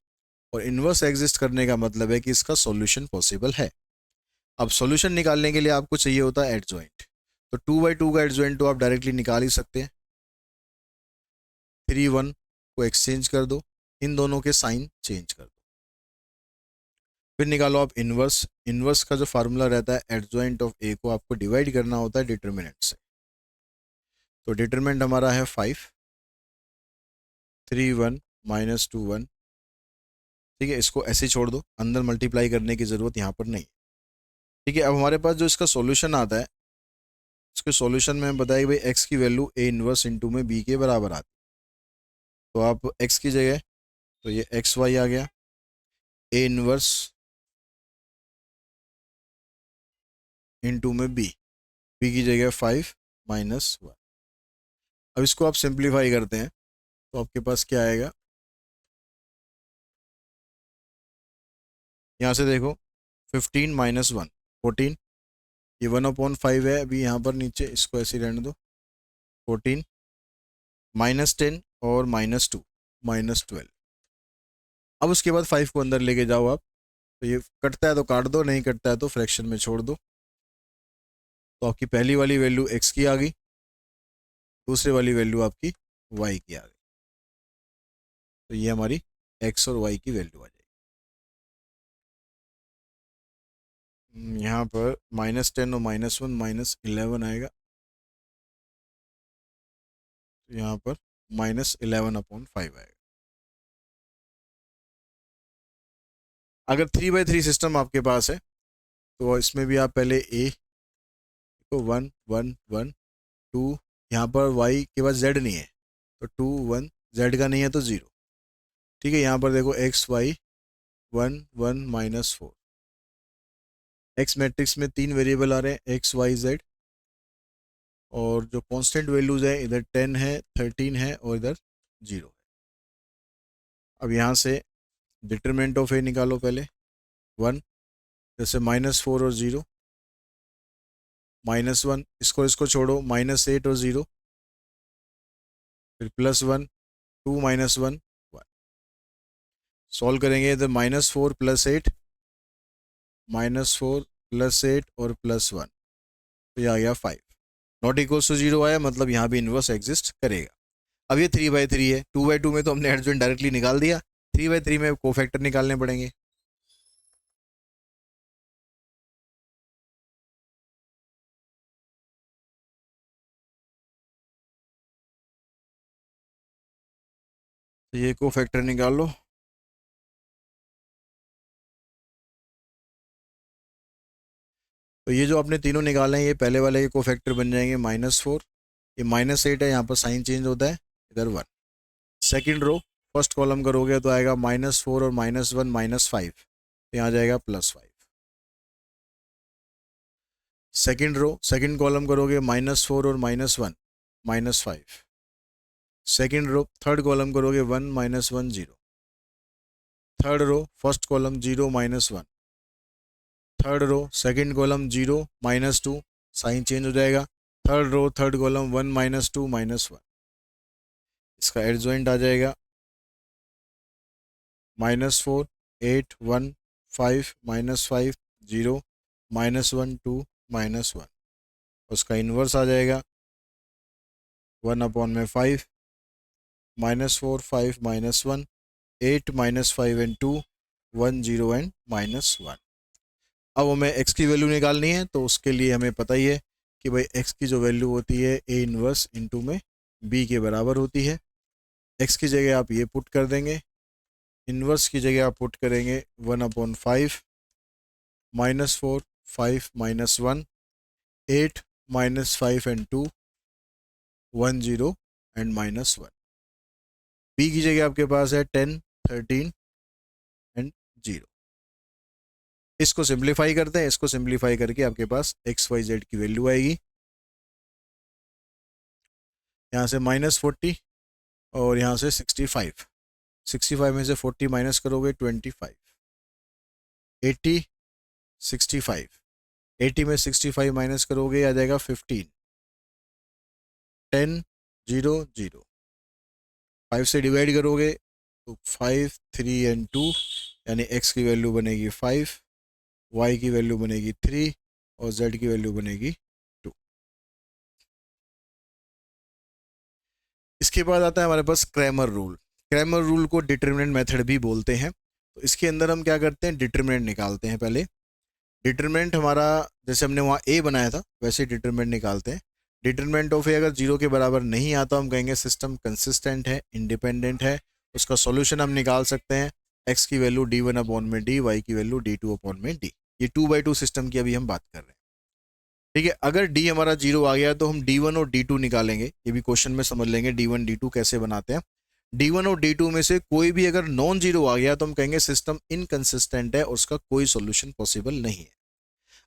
Speaker 1: और इन्वर्स एग्जिस्ट करने का मतलब है कि इसका सॉल्यूशन पॉसिबल है। अब सॉल्यूशन निकालने के लिए आपको चाहिए होता है एडजॉइंट, तो 2/2 का एडजॉइंट तो आप डायरेक्टली निकाल ही सकते हैं। 3 1 को एक्सचेंज कर दो, इन दोनों के साइन चेंज कर दो, फिर निकालो आप इन्वर्स। इन्वर्स का जो फार्मूला रहता है, एडजॉइंट ऑफ ए को आपको डिवाइड करना होता है डिटरमिनेंट से। तो डिटरमिनेंट हमारा है 5, 3 1 -2 1। ठीक है, इसको ऐसे छोड़ दो, अंदर मल्टीप्लाई करने की जरूरत यहाँ पर नहीं। ठीक है, अब हमारे पास जो इसका सॉल्यूशन आता है, इसके सॉल्यूशन में हम बताएं भाई एक्स की वैल्यू ए इनवर्स इंटू में बी के बराबर आती, तो आप एक्स की जगह, तो ये एक्स वाई आ गया, ए इनवर्स इंटू में बी, बी की जगह 5 -1। अब इसको आप सिंप्लीफाई करते हैं तो आपके पास क्या आएगा, यहाँ से देखो 15 -1 14, ये 1/5 है, अभी यहाँ पर नीचे इसको ऐसे रहने दो, 14 -10 और -2 -12। अब उसके बाद 5 को अंदर लेके जाओ आप, तो ये कटता है तो काट दो, नहीं कटता है तो फ्रैक्शन में छोड़ दो। तो आपकी पहली वाली वैल्यू एक्स की आ गई, दूसरी वाली वैल्यू आपकी वाई की आ गई, तो ये हमारी एक्स और वाई की वैल्यू आ जाएगी। यहाँ पर -10 और -1 -11 आएगा, तो यहाँ पर -11/5 आएगा। अगर 3/3 सिस्टम आपके पास है तो इसमें भी आप पहले ए को 1 1 1 2, यहाँ पर y के पास z नहीं है तो 2 1, z का नहीं है तो 0। ठीक है, यहाँ पर देखो x y 1 1 -4, x मैट्रिक्स में 3 वेरिएबल आ रहे हैं x y z, और जो कांस्टेंट वैल्यूज है इधर 10 है 13 है और इधर 0 है। अब यहाँ से डिटरमिनेंट ऑफ ए निकालो पहले 1, जैसे -4 और 0, -1, इसको छोड़ो, -8 और 0, फिर +1 2 -1 1। सॉल्व करेंगे इधर -4 + 8 -4 + 8 और +1, तो ये आ गया 5। नॉट इक्वल्स टू 0 आया, मतलब यहाँ भी इन्वर्स एग्जिस्ट करेगा। अब ये 3/3 है, 2/2 में तो हमने एडजॉइंट डायरेक्टली निकाल दिया, 3/3 में कोफैक्टर निकालने पड़ेंगे। तो ये कोफैक्टर निकाल लो, तो ये जो आपने तीनों निकाले हैं ये पहले वाले के कोफैक्टर बन जाएंगे -4, ये -8 है, यहाँ पर साइन चेंज होता है, इधर 1। सेकेंड रो फर्स्ट कॉलम करोगे तो आएगा -4 और -1 -5, तो यहाँ जाएगा +5। सेकेंड रो सेकेंड कॉलम करोगे -4 और -1 -5। सेकेंड रो थर्ड कॉलम करोगे 1 -1 0। Third row first column 0 -1। Third row second column 0 -2, sign change हो जाएगा। थर्ड रो थर्ड कॉलम 1 -2 -1, इसका एडजॉइंट आ जाएगा -4 8 1 5 -5 0 -1 2 -1, उसका इन्वर्स आ जाएगा 1/5 -4 5 -1 8 -5 and 2 1 0 and -1। अब हमें x की वैल्यू निकालनी है, तो उसके लिए हमें पता ही है कि भाई x की जो वैल्यू होती है a इनवर्स इंटू में b के बराबर होती है। x की जगह आप ये पुट कर देंगे, इनवर्स की जगह आप पुट करेंगे 1/5 -4 5 -1 8 -5 and 2 1 0 and -1। b की जगह आपके पास है 10 13 एंड 0। इसको सिंप्लीफाई करते हैं, इसको सिंप्लीफाई करके आपके पास एक्स वाई जेड की वैल्यू आएगी, यहाँ से -40 और यहाँ से 65। 65 में से 40 माइनस करोगे 25। 80 65, 80 में 65 माइनस करोगे आ जाएगा 15। 10 0 0, 5 से डिवाइड करोगे तो 5 3 एंड 2, यानी x की वैल्यू बनेगी 5, y की वैल्यू बनेगी 3 और z की वैल्यू बनेगी 2। इसके बाद आता है हमारे पास क्रैमर रूल। क्रैमर रूल को डिटरमिनेंट मेथड भी बोलते हैं। तो इसके अंदर हम क्या करते हैं, डिटरमिनेंट निकालते हैं। पहले डिटरमिनेंट हमारा जैसे हमने वहाँ a बनाया था वैसे डिटरमिनेंट निकालते हैं। डिटरमिनेंट ऑफ a अगर 0 के बराबर नहीं आता हम कहेंगे सिस्टम कंसिस्टेंट है, इंडिपेंडेंट है। उसका सॉल्यूशन हम निकाल सकते हैं, x की वैल्यू d1 अपॉन में d, y की वैल्यू d2 अपॉन में d। ये 2/2 सिस्टम की अभी हम बात कर रहे हैं। ठीक है, अगर d हमारा 0 आ गया तो हम d1 और d2 निकालेंगे। ये भी क्वेश्चन में समझ लेंगे d1 d2 कैसे बनाते हैं। d1 और d2 में से कोई भी अगर नॉन जीरो आ गया तो हम कहेंगे सिस्टम इनकंसिस्टेंट है, उसका कोई सॉल्यूशन पॉसिबल नहीं है।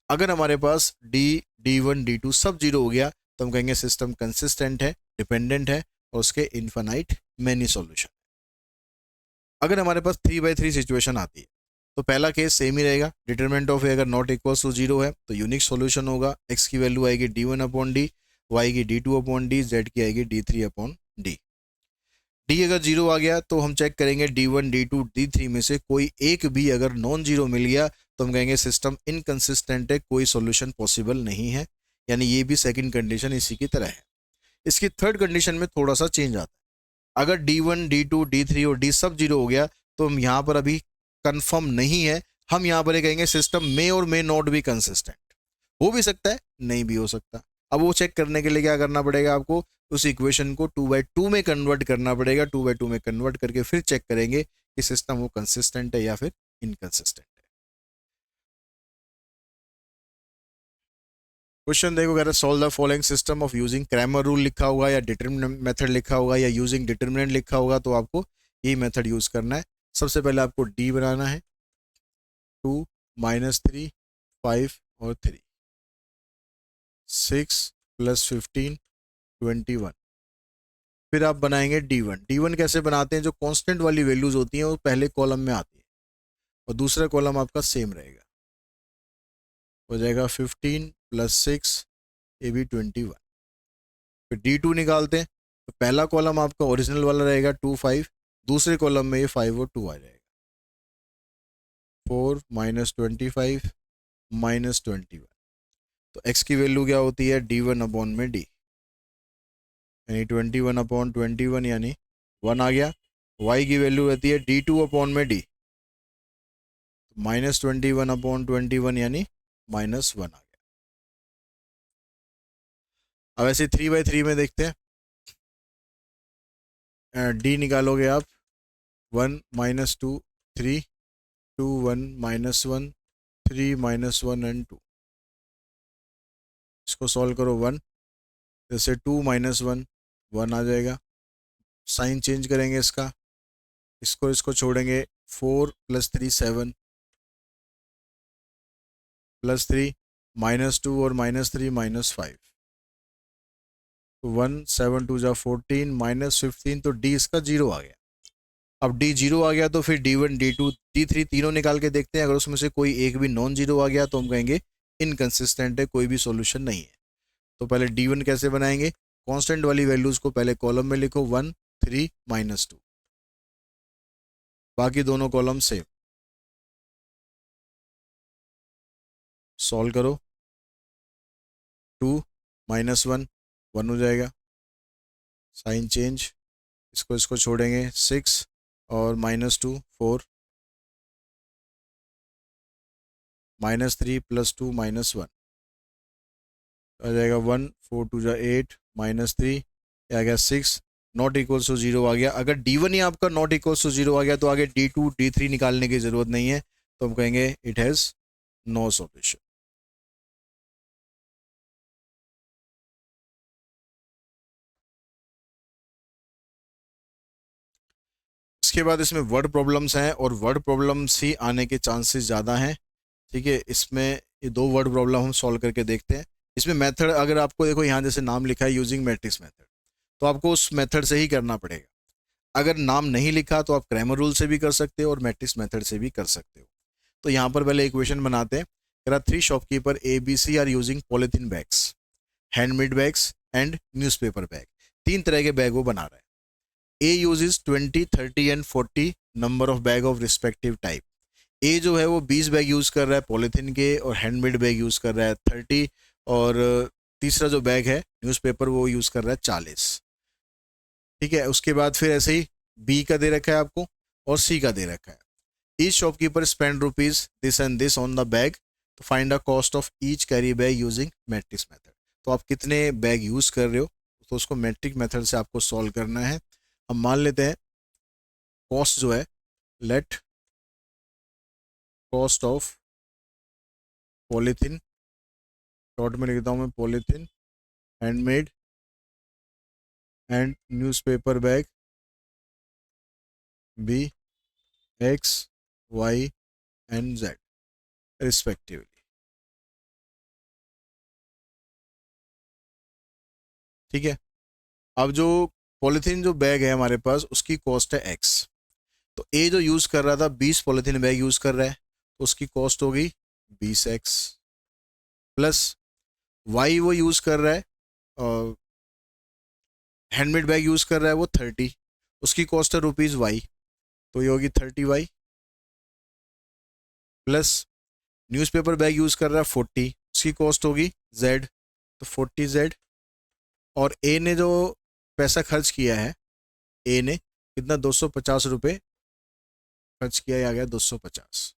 Speaker 1: अगर हमारे पास d1 d2 सब जीरो हो गया तो हम कहेंगे सिस्टम कंसिस्टेंट है, डिपेंडेंट है और उसके इनफाइनाइट मैनी सॉल्यूशन। अगर हमारे पास 3/3 सिचुएशन आती है तो पहला केस सेम ही रहेगा। डिटरमिनेंट ऑफ ए अगर नॉट इक्वल टू 0 है तो यूनिक सॉल्यूशन होगा, x की वैल्यू आएगी d1 अपॉन डी, y की d2 अपॉन डी, z की आएगी d3 अपॉन डी। डी अगर 0 आ गया तो हम चेक करेंगे d1 d2 d3 में से कोई एक भी अगर नॉन जीरो मिल गया तो हम कहेंगे सिस्टम इनकंसिस्टेंट है, कोई सॉल्यूशन पॉसिबल नहीं है। यानी ये भी सेकंड कंडीशन इसी की तरह है। इसकी थर्ड कंडीशन में थोड़ा सा चेंज आता है। अगर d1 d2 d3 और d सब जीरो हो गया तो हम यहाँ पर अभी कंफर्म नहीं है, हम यहाँ पर कहेंगे सिस्टम में और मे नॉट बी कंसिस्टेंट। हो भी सकता है, नहीं भी हो सकता। अब वो चेक करने के लिए क्या करना पड़ेगा आपको, उस इक्वेशन को 2/2 में कन्वर्ट करना पड़ेगा। 2/2 में कन्वर्ट करके फिर चेक करेंगे कि सिस्टम वो कंसिस्टेंट है या फिर इनकंसिस्टेंट है। क्वेश्चन देखो, कह रहा है solve the following system of using Cramer rule लिखा होगा या डिटरमिनेंट मेथड लिखा होगा या यूजिंग डिटरमिनेंट लिखा होगा, तो आपको यही मेथड यूज करना है। सबसे पहले आपको डी बनाना है, 2 -3 5 और 3, 6 + 15 21। फिर आप बनाएंगे d1। d1 कैसे बनाते हैं, जो कांस्टेंट वाली वैल्यूज होती हैं वो पहले कॉलम में आती है और दूसरा कॉलम आपका सेम रहेगा, हो जाएगा 15 + 6 ये भी 21। फिर d2 निकालते हैं तो पहला कॉलम आपका ओरिजिनल वाला रहेगा 2 5, दूसरे कॉलम में ये 5 और 2 आ जाएगा। 4 -25 -21, तो x की वैल्यू क्या होती है d1 अपॉन में d, यानी 21 अपॉन 21 यानी 1 आ गया। y की वैल्यू रहती है d2 अपॉन में d, -21 अपॉन 21 यानी -1 आ गया। अब ऐसे 3/3 में देखते हैं, d निकालोगे आप 1 -2 3 2 1 -1 3 -1 एंड 2। इसको सॉल्व करो 1, जैसे 2 -1 1 आ जाएगा। साइन चेंज करेंगे इसका, इसको छोड़ेंगे, 4 + 3 7 +3 -2 और -3 -5, तो 1 7 2 जा 14 -15, तो d इसका 0 आ गया। अब d 0 आ गया तो फिर d1 d2 d3 तीनों निकाल के देखते हैं। अगर उसमें से कोई एक भी नॉन जीरो आ गया तो हम कहेंगे इनकंसिस्टेंट है, कोई भी सॉल्यूशन नहीं है। तो पहले d1 कैसे बनाएंगे, कांस्टेंट वाली वैल्यूज को पहले कॉलम में लिखो 1 3 -2, बाकी दोनों कॉलम सेम। सॉल्व करो, 2 -1 1 हो जाएगा। साइन चेंज, इसको छोड़ेंगे, 6 और -2 4 -3 + 2 -1 आ जाएगा 1 4 2 जा 8 -3 आ गया 6, नॉट इक्वल्स टू 0 आ गया। अगर d1 ही आपका नॉट इक्वल्स टू 0 आ गया तो आगे d2 d3 निकालने की जरूरत नहीं है, तो हम कहेंगे इट हैज नो सॉल्यूशन। इसके बाद इसमें वर्ड प्रॉब्लम्स हैं और वर्ड प्रॉब्लम्स ही आने के चांसेस ज़्यादा हैं। ठीक है, इसमें ये 2 वर्ड प्रॉब्लम हम सॉल्व करके देखते हैं। इसमें मेथड अगर आपको देखो यहाँ जैसे नाम लिखा है यूजिंग मैट्रिक्स मेथड, तो आपको उस मेथड से ही करना पड़ेगा। अगर नाम नहीं लिखा तो आप क्रैमर रूल से भी कर सकते हो और मैट्रिक्स मेथड से भी कर सकते हो। तो यहाँ पर पहले इक्वेशन बनाते हैं। कह रहा 3 shopkeeper ABC are using polythene bags, handmade bags and newspaper bag. तीन तरह के बैग वो बना रहा है। ए यूजेस 20, 30 एंड 40 number of bag of respective type. A जो है वो 20 बैग यूज कर रहा है पॉलीथीन के और हैंडमेड बैग यूज कर रहा है 30, और तीसरा जो बैग है न्यूज़पेपर वो यूज कर रहा है 40। ठीक है, उसके बाद फिर ऐसे ही बी का दे रखा है आपको और सी का दे रखा है। Each shopkeeper spend rupees this and this on the bag, तो find the cost of each carry bag using matrix method. तो आप कितने बैग यूज कर रहे हो तो उसको मैट्रिक मेथड से आपको सॉल्व करना है। हम मान लेते हैं कॉस्ट जो है, let cost of polythene, short में लिखता हूँ मैं polythene, handmade and newspaper bag be x y and z respectively. ठीक है, अब जो पॉलीथीन जो बैग है हमारे पास उसकी कॉस्ट है एक्स। तो ए जो यूज कर रहा था 20 पॉलीथीन बैग यूज कर रहा है तो उसकी कॉस्ट होगी 20x, प्लस वाई वो यूज कर रहा है और हैंडमेड बैग यूज कर रहा है वो 30, उसकी कॉस्ट है रुपीज वाई, तो ये होगी 30y, plus newspaper bag use कर रहा है 40, उसकी कॉस्ट होगी z, तो 40z। और ए ने जो पैसा खर्च किया है, ए ने कितना 250 रुपये खर्च किया, ये आ गया 250।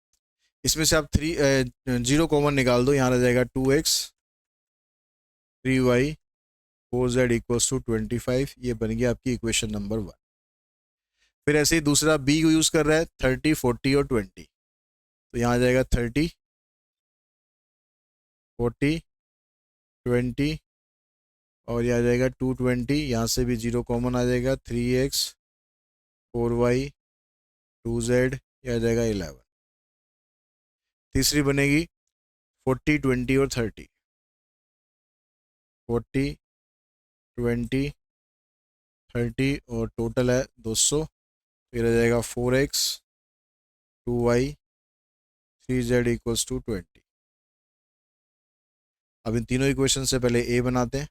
Speaker 1: इसमें से आप जीरो कॉमन निकाल दो, यहाँ रह जाएगा 2x 3y 4z equals to 25, ये बन गया आपकी इक्वेशन नंबर 1। फिर ऐसे ही दूसरा बी को यूज कर रहा है 30, 40 और 20, तो यहाँ आ जाएगा 30, 40, 20 और ये आ जाएगा 220, यहाँ से भी जीरो कॉमन आ जाएगा 3x 4y 2z, ये आ जाएगा 11। तीसरी बनेगी 40, 20 और 30, 40, 20, 30 और टोटल है 200, फिर आ जाएगा 4x 2y 3z equals to 20। अब इन तीनों इक्वेशन से पहले ए बनाते हैं,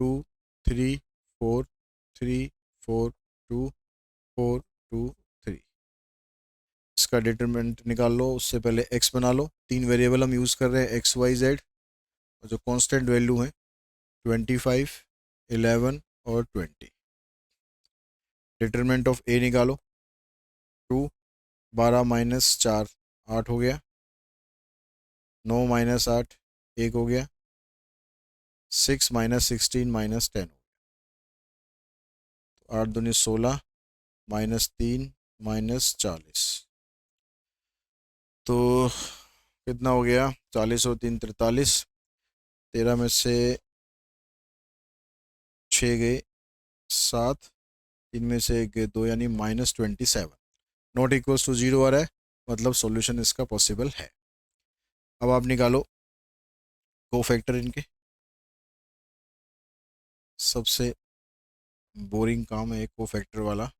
Speaker 1: 2 3 4 3 4 2 4 2 3। इसका डिटरमिनेंट निकाल लो, उससे पहले एक्स बना लो। तीन वेरिएबल हम यूज़ कर रहे हैं एक्स वाई जेड, और जो कांस्टेंट वैल्यू है 25, 11 और 20। डिटरमिनेंट ऑफ ए निकालो, 2 12 माइनस 4 8 हो गया, 9 माइनस 8 1 हो गया, 6 माइनस 16 माइनस 10 हो गया, तो 8 दूनी 16 माइनस 3 माइनस 40, तो कितना हो गया 40 और 3 43, 13 में से 6 गए 7, 3 में से 1 गए 2, यानी -27। नॉट इक्वल्स टू 0 आ रहा है, मतलब सॉल्यूशन इसका पॉसिबल है। अब आप निकालो को फैक्टर इनके, सबसे बोरिंग काम है को फैक्टर वाला।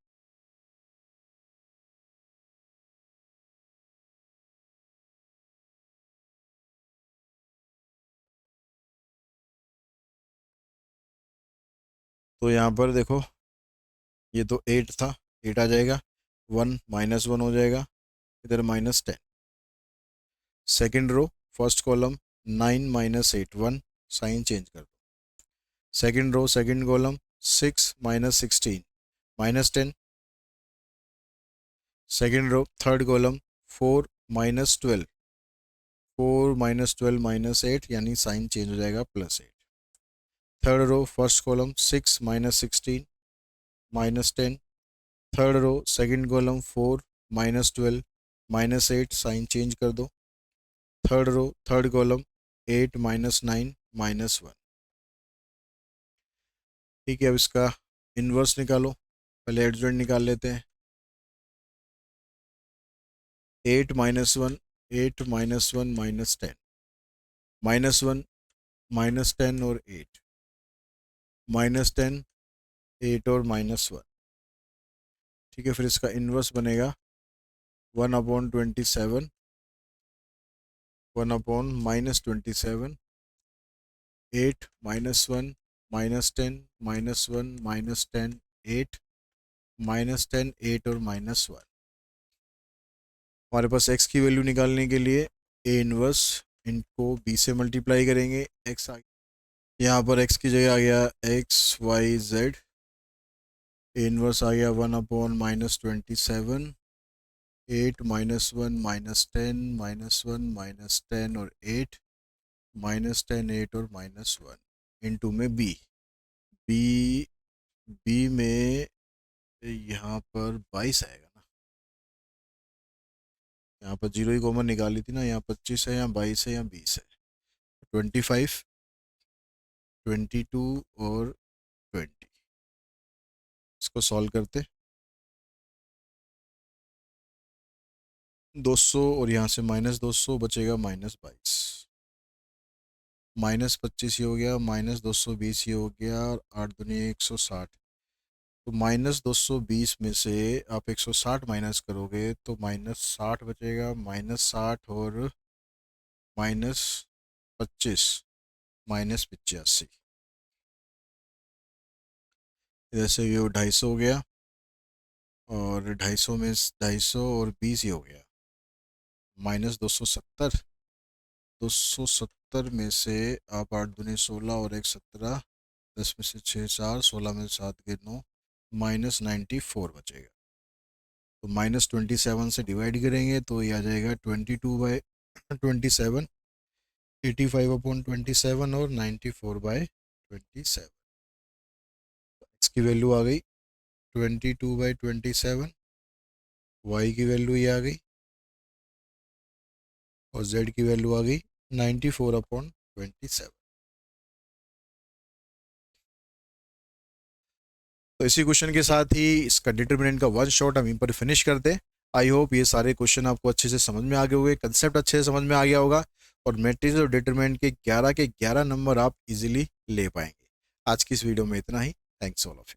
Speaker 1: तो यहाँ पर देखो, ये तो 8 था, 8 आ जाएगा, 1 -1 हो जाएगा, इधर -10। Second row first column 9 minus 8 1, sign change कर दो। Second row second column 6 minus 16 -10। Second row third column 4 minus 12, 4 minus 12 minus 8, यानी साइन चेंज हो जाएगा +8। Third row first column 6 minus 16 -10। Third row second column 4 minus 12 minus 8, sign change कर दो। Third row third column 8 minus 9 -1। ठीक है, अब इसका inverse निकालो, पहले एडजॉइंट निकाल लेते हैं। 8 -1 8 -1 -10, -1 -10 और 8, -10 8 और -1। ठीक है, फिर इसका इन्वर्स बनेगा 1/27, 1/-27, 8 -1 -10, -1, -10, 8, -10, 8 और -1। हमारे पास x की वैल्यू निकालने के लिए a इनवर्स इनको b से मल्टीप्लाई करेंगे। x आ यहाँ पर x की जगह आ गया x y z, a inverse आ गया 1/-27, 8 -1 -10 -1 -10 और 8 -10 8 और -1 इनटू में b। b में यहाँ पर 22 आएगा ना, यहाँ पर 0 ही कॉमन निकाली थी ना, यहाँ 25 है, यहाँ 22 है, यहाँ 20 है। 25, 22 और 20, इसको सॉल्व करते। 200 और यहाँ से -200 बचेगा -22, -25 ही हो गया, -220 ही हो गया, और 8 दूनी 160। तो -220 में से आप 160 माइनस करोगे तो -60 बचेगा, -60 और -25 -85। इधर से ये 250 हो गया, और 250 में 250 और 20 ही हो गया, -270। 270 में से आप 8 दूनी 16 और 1 17, 10 में से 6 4, 16 में से 7 के 9, -94 बचेगा। तो -27 से डिवाइड करेंगे तो ये आ जाएगा 22/27, 85/27 और 94/27। एक्स की वैल्यू आ गई 22/27, वाई की वैल्यू ये आ गई, और जेड की वैल्यू आ गई 94/27। तो इसी क्वेश्चन के साथ ही इसका डिटरमिनेंट का वन शॉट हम यहीं पर फिनिश करते हैं। आई होप ये सारे क्वेश्चन आपको अच्छे से समझ में आ गए होंगे, कंसेप्ट अच्छे से समझ में आ गया होगा, और मैट्रिक्स और डिटरमिनेंट के 11 के 11 नंबर आप इजीली ले पाएंगे। आज की इस वीडियो में इतना ही। Thanks all of you.